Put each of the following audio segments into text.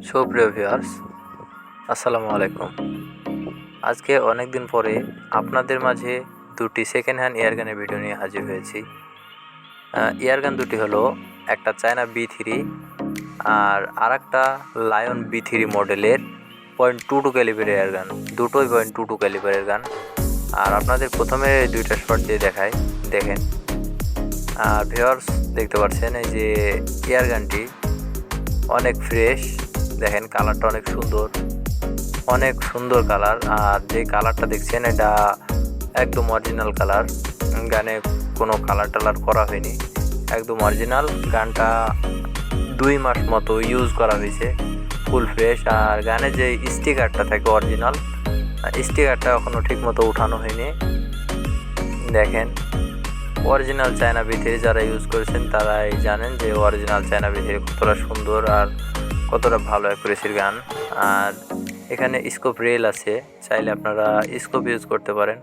সুপ্রিয় ভিউয়ার্স, আসসালামু আলাইকুম। আজকে অনেক দিন পরে আপনাদের মাঝে দুটি সেকেন্ড হ্যান্ড এয়ারগানের ভিডিও নিয়ে হাজির হয়েছি। এয়ারগান দুটি হলো একটা চায়না B3 আর একটা লায়ন B3 মডেলের .22 ক্যালিবারের এয়ারগান। দুটোই .22 ক্যালিবারের গান। আর আপনাদের প্রথমে দুইটা শট দিয়ে দেখাই, দেখেন। আর ভিউয়ার্স দেখতে পাচ্ছেন এই যে এয়ারগানটি অনেক ফ্রেশ, দেখেন কালারটা অনেক সুন্দর কালার। আর যে কালারটা দেখছেন এটা একদম অরিজিনাল কালার, গানে কোনো কালার টালার করা হয়নি, একদম অরিজিনাল। গানটা 2 মাস মতো ইউজ করা হয়েছে, ফুল ফ্রেশ। আর গানে যে স্টিকারটা থাকে অরিজিনাল, স্টিকারটা এখনও ঠিক মতো উঠানো হয়নি। দেখেন অরিজিনাল চায়না B3 যারা ইউজ করেছেন তারাই জানেন যে অরিজিনাল চায়না B3 কতটা সুন্দর আর কতটা ভালো অ্যাকুরেসির গান। আর এখানে স্কোপ রেল আছে, চাইলে আপনারা স্কোপ ইউজ করতে পারেন।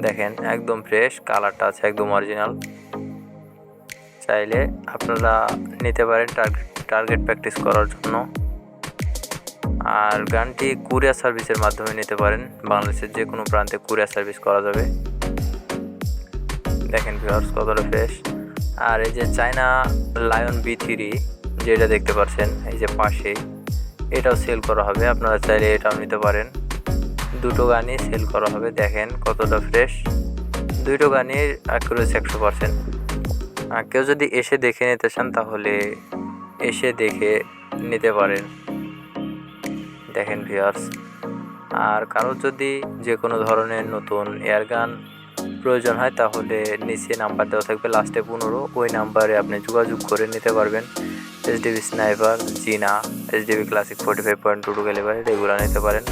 দেখেন একদম ফ্রেশ, কালারটা আছে একদম অরিজিনাল। চাইলে আপনারা নিতে পারেন টার্গেট প্র্যাকটিস করার জন্য। আর গানটি কুরিয়ার সার্ভিসের মাধ্যমে নিতে পারেন, বাংলাদেশের যে কোনো প্রান্তে কুরিয়ার সার্ভিস করা যাবে। দেখেন ভিউয়ার্স কতটা ফ্রেশ। আর এই যে চায়না লায়ন B3 যেটা দেখতে পাচ্ছেন এই যে পাশেই, এটাও সেল করা হবে, আপনারা চাইলে এটাও নিতে পারেন। দুটো গানই সেল করা হবে। দেখেন কতটা ফ্রেশ, দুটো গানই অ্যাকুরেসি 100%। কেউ যদি এসে দেখে নিতে চান তাহলে এসে দেখে নিতে পারেন। দেখেন ভিউয়ার্স, আর কারো যদি যে কোনো ধরনের নতুন এয়ারগান প্রয়োজন হয় তাহলে নিচে নাম্বার দেওয়া থাকবে লাস্টে 15, ওই নাম্বারে আপনি যোগাযোগ করে নিতে পারবেন। HDB স্নাইপার, জিনা, HDB ক্লাসিক 45.22 ক্যালিবার এগুলো নিতে পারেন।